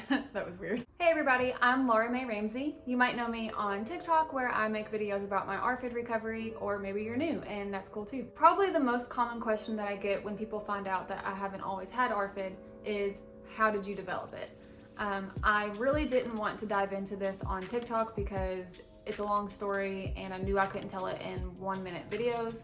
That was weird. Hey everybody, I'm Laura Mae Ramsey. You might know me on TikTok where I make videos about my ARFID recovery, or maybe you're new and that's cool too. Probably the most common question that I get when people find out that I haven't always had ARFID is, how did you develop it? I really didn't want to dive into this on TikTok because it's a long story and I knew I couldn't tell it in 1-minute videos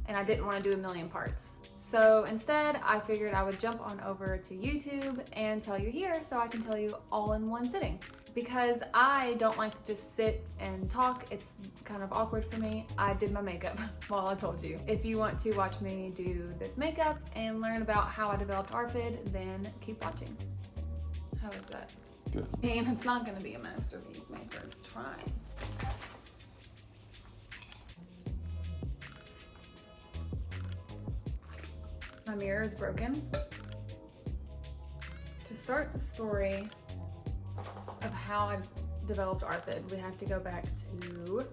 and I didn't want to do a million parts. So instead, I figured I would jump on over to YouTube and tell you here so I can tell you all in one sitting. Because I don't like to just sit and talk, it's kind of awkward for me. I did my makeup while I told you. If you want to watch me do this makeup and learn about how I developed ARFID, then keep watching. How is that? Good. And it's not gonna be a masterpiece, my first try. My mirror is broken. To start the story of how I developed ARFID, we have to go back to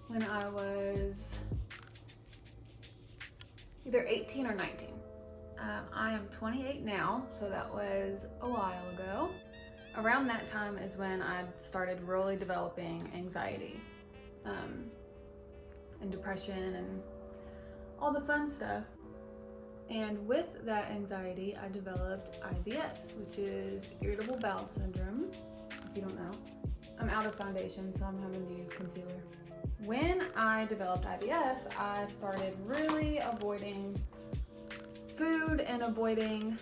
when I was either 18 or 19. I am 28 now, so that was a while ago. Around that time is when I started really developing anxiety and depression and all the fun stuff. And with that anxiety, I developed IBS, which is irritable bowel syndrome, if you don't know. I'm out of foundation, so I'm having to use concealer. When I developed IBS, I started really avoiding food and avoiding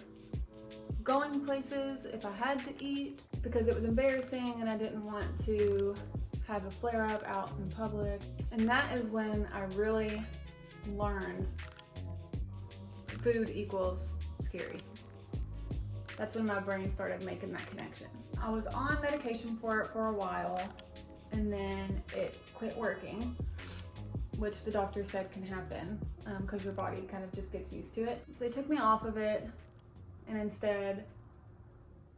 going places if I had to eat because it was embarrassing and I didn't want to have a flare-up out in public. And that is when I really learned food equals scary. That's when my brain started making that connection. I was on medication for it for a while and then it quit working, which the doctor said can happen because your body kind of just gets used to it. So they took me off of it and instead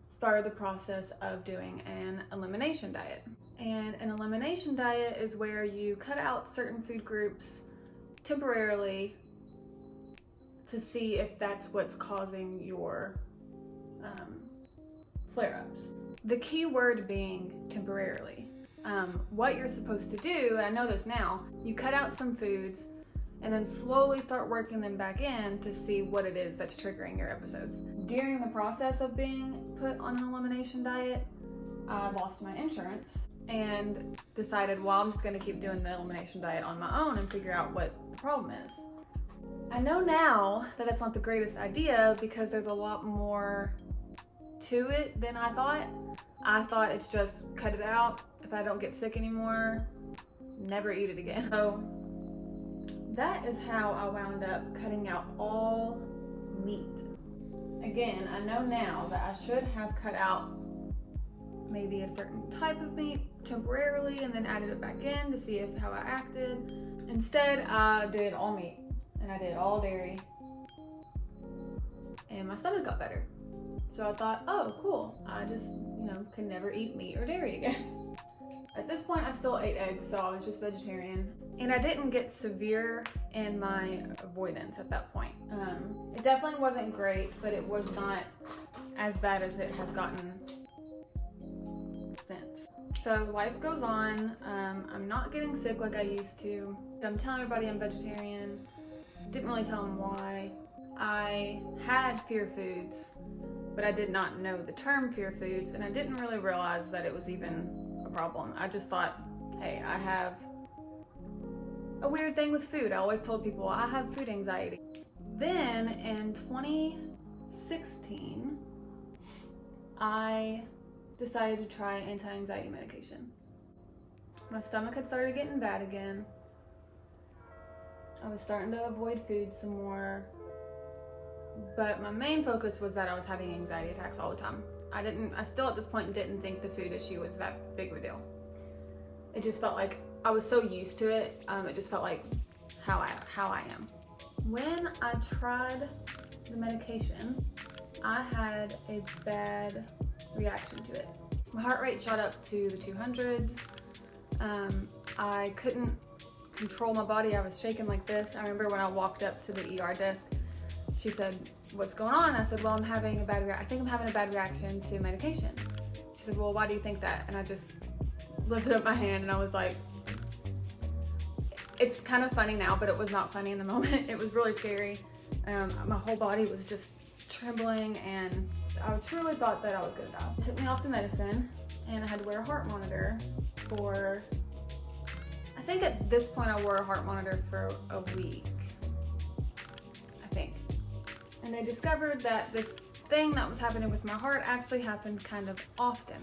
started the process of doing an elimination diet. And an elimination diet is where you cut out certain food groups temporarily to see if that's what's causing your flare-ups. The key word being temporarily. What you're supposed to do, and I know this now, you cut out some foods and then slowly start working them back in to see what it is that's triggering your episodes. During the process of being put on an elimination diet, I lost my insurance and decided, well, I'm just gonna keep doing the elimination diet on my own and figure out what the problem is. I know now that that's not the greatest idea because there's a lot more to it than I thought. I thought it's just cut it out. If I don't get sick anymore, never eat it again. So that is how I wound up cutting out all meat. Again, I know now that I should have cut out maybe a certain type of meat temporarily and then added it back in to see how I acted. Instead, I did all meat. And I did all dairy and my stomach got better. So I thought, oh cool, I just, can never eat meat or dairy again. At this point I still ate eggs, so I was just vegetarian. And I didn't get severe in my avoidance at that point. It definitely wasn't great, but it was not as bad as it has gotten since. So life goes on. I'm not getting sick like I used to. I'm telling everybody I'm vegetarian. Didn't really tell them why. I had fear foods, but I did not know the term fear foods, and I didn't really realize that it was even a problem. I just thought, hey, I have a weird thing with food. I always told people I have food anxiety. Then in 2016, I decided to try anti-anxiety medication. My stomach had started getting bad again. I was starting to avoid food some more, but my main focus was that I was having anxiety attacks all the time. I still at this point didn't think the food issue was that big of a deal. It just felt like I was so used to it. It just felt like how I am. When I tried the medication, I had a bad reaction to it. My heart rate shot up to the 200s. I couldn't control my body. I was shaking like this. I remember when I walked up to the ER desk, she said, what's going on? I said, well, I think I'm having a bad reaction to medication. She said, well, why do you think that? And I just lifted up my hand and I was like, it's kind of funny now, but it was not funny in the moment. It was really scary. My whole body was just trembling and I truly thought that I was gonna die. It took me off the medicine and I had to wear a heart monitor for, I think at this point I wore a heart monitor for a week, I think. And they discovered that this thing that was happening with my heart actually happened kind of often.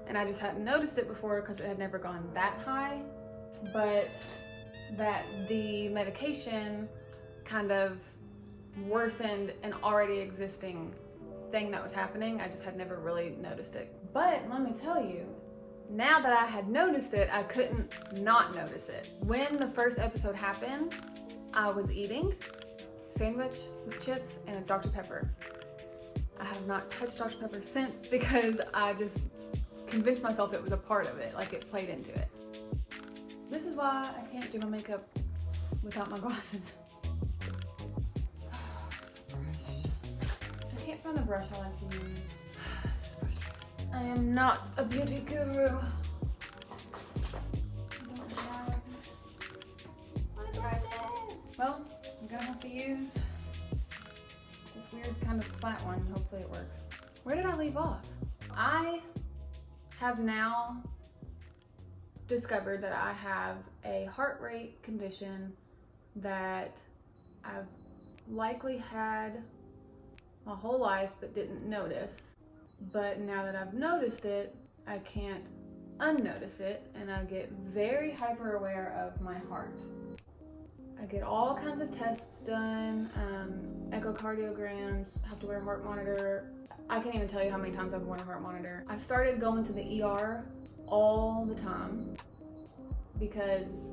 And I just hadn't noticed it before because it had never gone that high, but that the medication kind of worsened an already existing thing that was happening. I just had never really noticed it. But let me tell you, now that I had noticed it, I couldn't not notice it. When the first episode happened, I was eating sandwich with chips and a Dr. Pepper. I have not touched Dr. Pepper since because I just convinced myself it was a part of it, like it played into it. This is why I can't do my makeup without my glasses. I can't find the brush I like to use. This is frustrating. I am not a beauty guru. I don't have my brushes. Well, I'm gonna have to use this weird kind of flat one. Hopefully it works. Where did I leave off? I have now discovered that I have a heart rate condition that I've likely had my whole life but didn't notice. But now that I've noticed it, I can't unnotice it, and I get very hyper aware of my heart. I get all kinds of tests done, echocardiograms, have to wear a heart monitor. I can't even tell you how many times I've worn a heart monitor. I've started going to the ER all the time because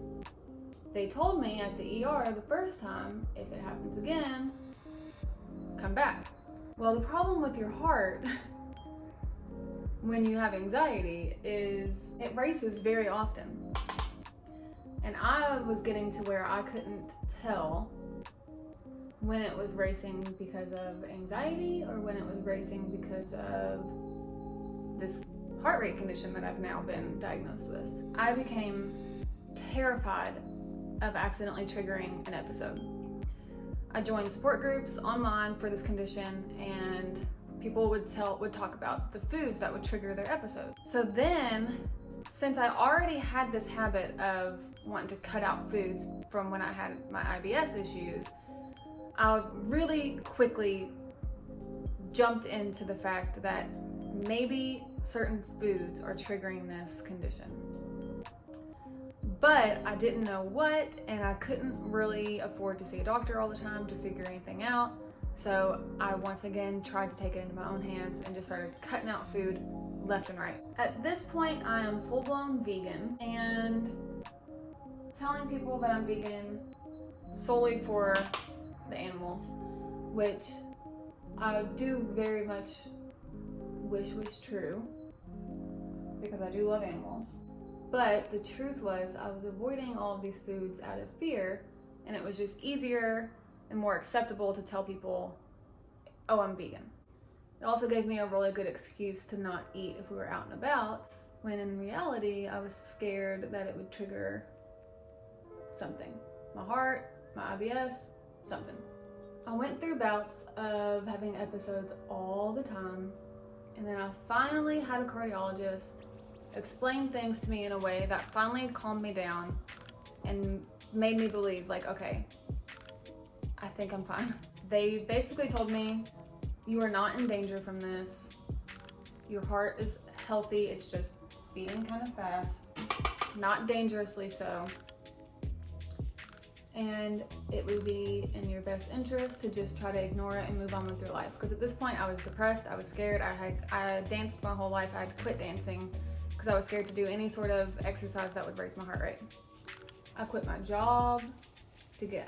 they told me at the ER the first time, if it happens again, come back. Well, the problem with your heart when you have anxiety is it races very often. And I was getting to where I couldn't tell when it was racing because of anxiety or when it was racing because of this heart rate condition that I've now been diagnosed with. I became terrified of accidentally triggering an episode. I joined support groups online for this condition, and people would talk about the foods that would trigger their episodes. So then, since I already had this habit of wanting to cut out foods from when I had my IBS issues, I really quickly jumped into the fact that maybe certain foods are triggering this condition. But I didn't know what, and I couldn't really afford to see a doctor all the time to figure anything out. So I once again tried to take it into my own hands and just started cutting out food left and right. At this point, I am full-blown vegan and telling people that I'm vegan solely for the animals, which I do very much wish was true because I do love animals. But the truth was I was avoiding all of these foods out of fear, and it was just easier and more acceptable to tell people, oh, I'm vegan. It also gave me a really good excuse to not eat if we were out and about, when in reality I was scared that it would trigger something. My heart, my IBS, something. I went through bouts of having episodes all the time, and then I finally had a cardiologist explain things to me in a way that finally calmed me down and made me believe, like, okay, I think I'm fine. They basically told me, you are not in danger from this. Your heart is healthy, it's just beating kind of fast, not dangerously so. And it would be in your best interest to just try to ignore it and move on with your life. Because at this point I was depressed, I was scared, I danced my whole life, I had to quit dancing because I was scared to do any sort of exercise that would raise my heart rate. I quit my job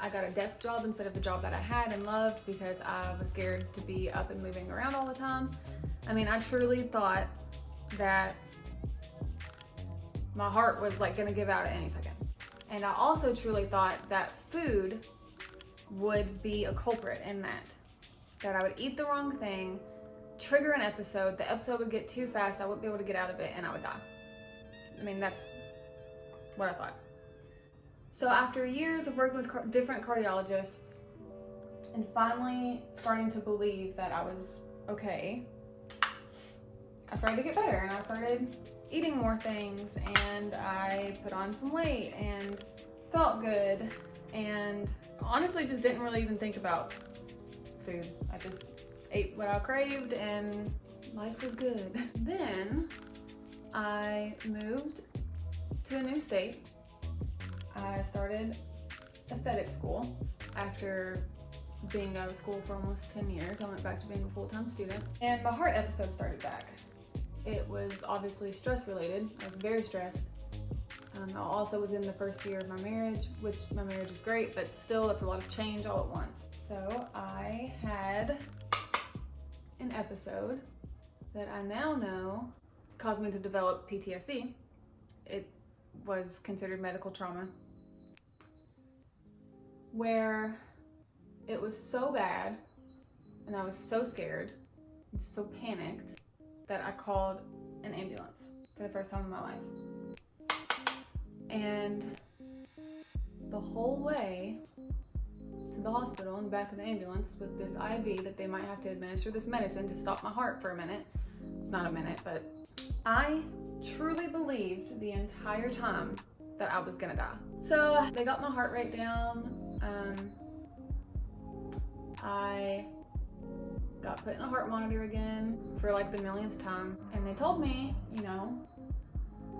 I got a desk job instead of the job that I had and loved because I was scared to be up and moving around all the time. I mean, I truly thought that my heart was like gonna give out at any second. And I also truly thought that food would be a culprit in that. that I would eat the wrong thing, trigger an episode, the episode would get too fast, I wouldn't be able to get out of it, and I would die. I mean, that's what I thought. So after years of working with different cardiologists and finally starting to believe that I was okay, I started to get better, and I started eating more things, and I put on some weight and felt good, and honestly just didn't really even think about food. I just ate what I craved and life was good. Then I moved to a new state. I started aesthetic school. After being out of school for almost 10 years, I went back to being a full-time student, and my heart episode started back. It was obviously stress related. I was very stressed. I also was in the first year of my marriage, which my marriage is great, but still it's a lot of change all at once. So I had an episode that I now know caused me to develop PTSD. It was considered medical trauma, where it was so bad and I was so scared and so panicked that I called an ambulance for the first time in my life. And the whole way to the hospital in the back of the ambulance with this IV that they might have to administer this medicine to stop my heart for a minute. Not a minute, but I truly believed the entire time that I was gonna die. So they got my heart rate down. I got put in a heart monitor again for like the millionth time. And they told me, you know,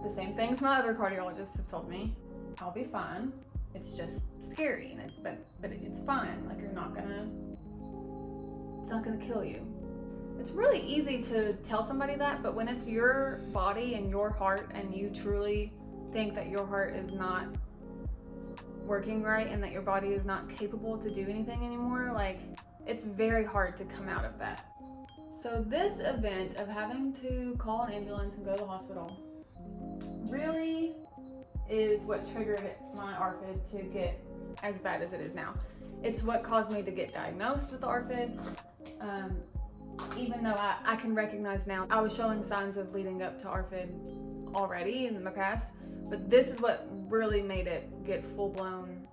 the same things my other cardiologists have told me. I'll be fine. It's just scary, but it's fine. Like it's not gonna kill you. It's really easy to tell somebody that, but when it's your body and your heart and you truly think that your heart is not working right and that your body is not capable to do anything anymore, like it's very hard to come out of that. So this event of having to call an ambulance and go to the hospital really is what triggered my ARFID to get as bad as it is now. It's what caused me to get diagnosed with ARFID. Even though I can recognize now I was showing signs of leading up to ARFID already in the past, but this is what really made it get full-blown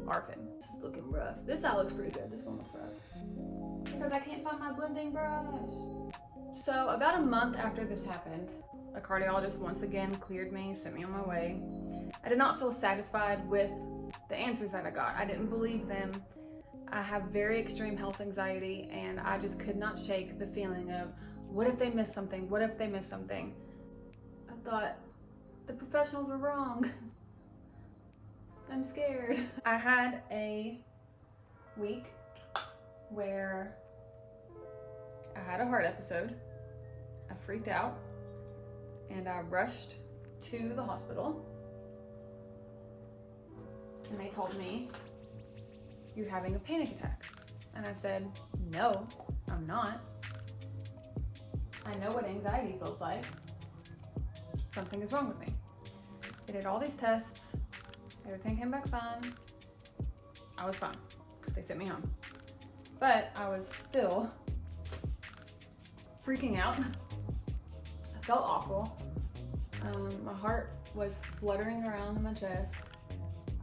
ARFID. This is looking rough. This eye looks pretty good. This one looks rough. Because I can't find my blending brush. So about a month after this happened, a cardiologist once again cleared me, sent me on my way. I did not feel satisfied with the answers that I got. I didn't believe them. I have very extreme health anxiety, and I just could not shake the feeling of, what if they miss something? What if they miss something? I thought, the professionals are wrong. I'm scared. I had a week where I had a heart episode. I freaked out and I rushed to the hospital, and they told me, you're having a panic attack. And I said, no, I'm not. I know what anxiety feels like. Something is wrong with me. They did all these tests. Everything came back fine. I was fine. They sent me home. But I was still freaking out. I felt awful. My heart was fluttering around in my chest.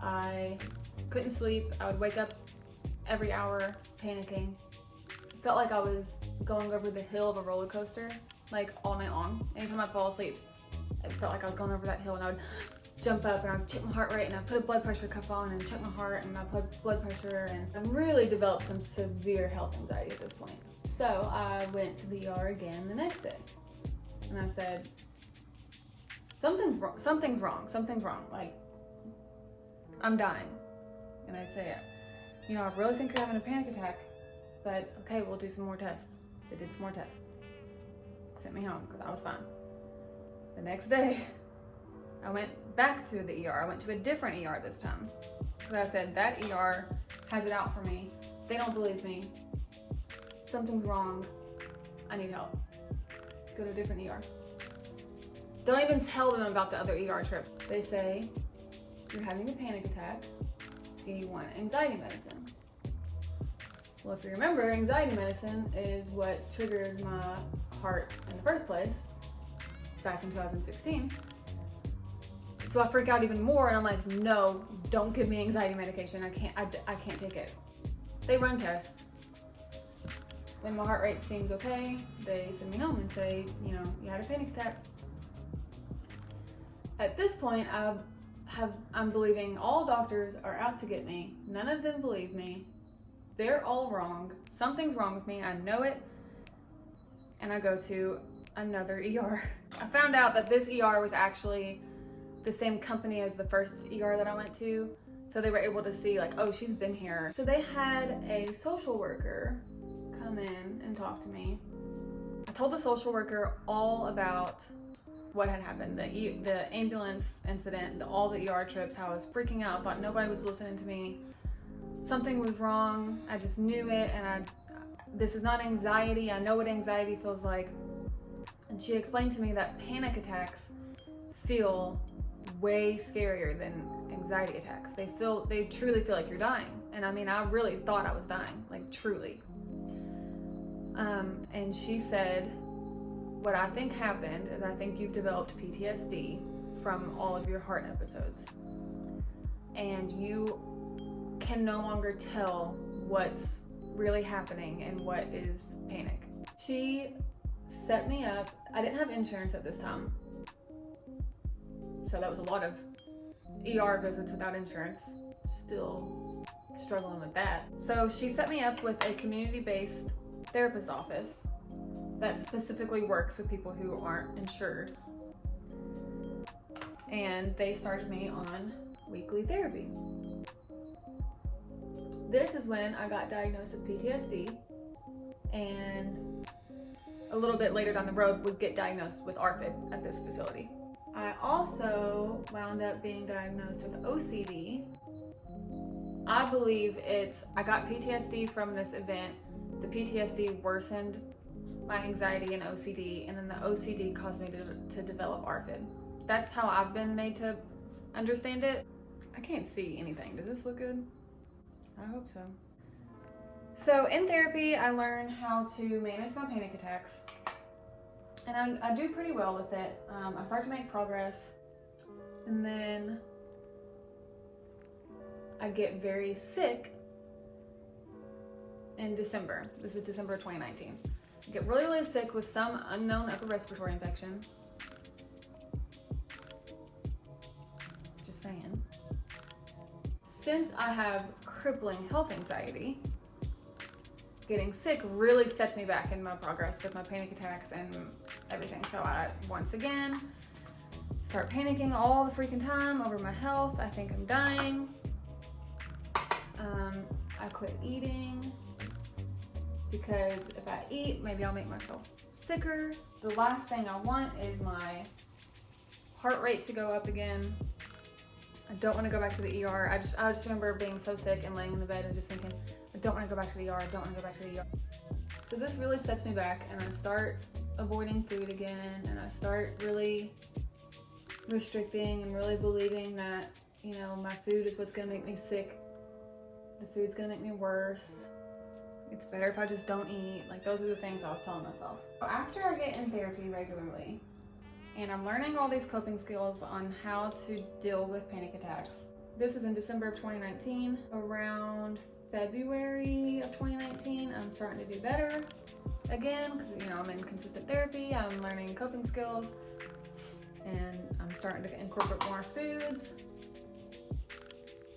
I couldn't sleep. I would wake up every hour panicking. It felt like I was going over the hill of a roller coaster, like all night long. Anytime I'd fall asleep, it felt like I was going over that hill, and I would jump up and I'd check my heart rate, and I'd put a blood pressure cuff on and check my heart and my blood pressure, and I really developed some severe health anxiety at this point. So I went to the ER again the next day, and I said, something's wrong, like I'm dying. And I'd say, you know, I really think you're having a panic attack, but okay, we'll do some more tests. They did some more tests. Sent me home because I was fine. The next day, I went back to the ER. I went to a different ER this time. Because I said, that ER has it out for me. They don't believe me. Something's wrong. I need help. Go to a different ER. Don't even tell them about the other ER trips. They say, you're having a panic attack. Do you want anxiety medicine? Well, if you remember, anxiety medicine is what triggered my heart in the first place back in 2016. So I freak out even more, and I'm like, no, don't give me anxiety medication. I can't take it. They run tests. When my heart rate seems okay, they send me home and say, you know, you had a panic attack. At this point, I'm believing all doctors are out to get me. None of them believe me. They're all wrong. Something's wrong with me. I know it. And I go to another ER. I found out that this ER was actually the same company as the first ER that I went to. So they were able to see like, oh, she's been here. So they had a social worker come in and talk to me. I told the social worker all about what had happened, the ambulance incident, all the ER trips, how I was freaking out, thought nobody was listening to me. Something was wrong. I just knew it, and this is not anxiety. I know what anxiety feels like. And she explained to me that panic attacks feel way scarier than anxiety attacks. They truly feel like you're dying. And I mean, I really thought I was dying, like truly. And she said, what I think happened is I think you've developed PTSD from all of your heart episodes. And you can no longer tell what's really happening and what is panic. She set me up. I didn't have insurance at this time. So that was a lot of ER visits without insurance. Still struggling with that. So she set me up with a community-based therapist office that specifically works with people who aren't insured. And they started me on weekly therapy. This is when I got diagnosed with PTSD, and a little bit later down the road would get diagnosed with ARFID at this facility. I also wound up being diagnosed with OCD. I believe I got PTSD from this event. The PTSD worsened my anxiety and OCD, and then the OCD caused me to develop ARFID. That's how I've been made to understand it. I can't see anything. Does this look good? I hope so. So in therapy, I learned how to manage my panic attacks, and I do pretty well with it. I start to make progress, and then I get very sick in December. This is December 2019. I get really, really sick with some unknown upper respiratory infection. Just saying. Since I have crippling health anxiety, getting sick really sets me back in my progress with my panic attacks and everything. So I, once again, start panicking all the freaking time over my health. I think I'm dying. I quit eating because if I eat, maybe I'll make myself sicker. The last thing I want is my heart rate to go up again. I don't want to go back to the ER. I just remember being so sick and laying in the bed and just thinking, I don't want to go back to the ER. I don't want to go back to the ER. So this really sets me back, and I start avoiding food again, and I start really restricting and really believing that, you know, my food is what's going to make me sick. The food's going to make me worse. It's better if I just don't eat. Like, those are the things I was telling myself. So after I get in therapy regularly, and I'm learning all these coping skills on how to deal with panic attacks. This is in December of 2019. Around February of 2019, I'm starting to do better again because, you know, I'm in consistent therapy. I'm learning coping skills, and I'm starting to incorporate more foods,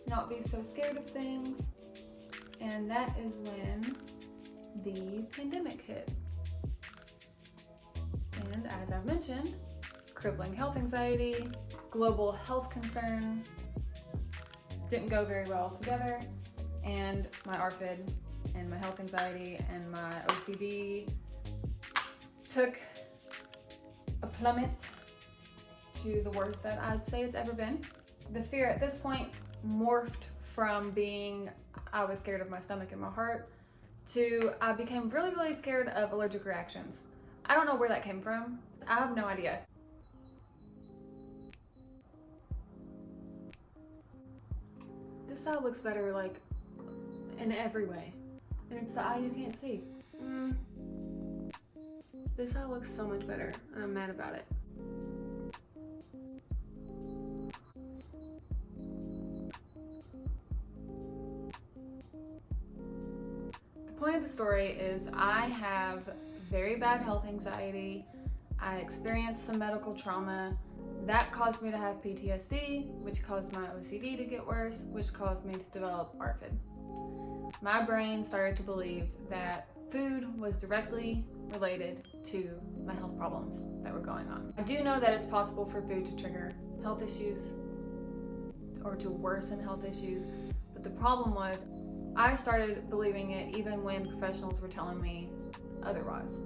not be so scared of things. And that is when the pandemic hit. And as I've mentioned, crippling health anxiety, global health concern didn't go very well together, and my ARFID and my health anxiety and my OCD took a plummet to the worst that I'd say it's ever been. The fear at this point morphed from being I was scared of my stomach and my heart to I became really, really scared of allergic reactions. I don't know where that came from. I have no idea. This side looks better, like, in every way. And it's the eye you can't see. This eye looks so much better, and I'm mad about it. The point of the story is I have very bad health anxiety. I experienced some medical trauma. That caused me to have PTSD, which caused my OCD to get worse, which caused me to develop ARFID. My brain started to believe that food was directly related to my health problems that were going on. I do know that it's possible for food to trigger health issues or to worsen health issues, but the problem was I started believing it even when professionals were telling me otherwise.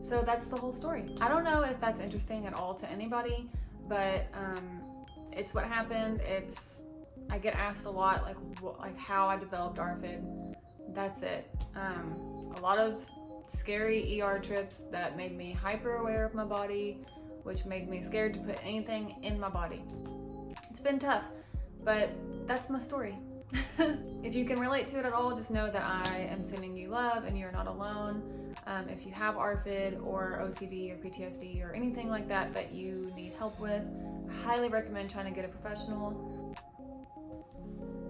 So that's the whole story. I don't know if that's interesting at all to anybody, but it's what happened. I get asked a lot like how I developed ARFID. That's it. A lot of scary ER trips that made me hyper aware of my body, which made me scared to put anything in my body. It's been tough, but that's my story. If you can relate to it at all, just know that I am sending you love and you're not alone. If you have ARFID or OCD or PTSD or anything like that that you need help with, I highly recommend trying to get a professional.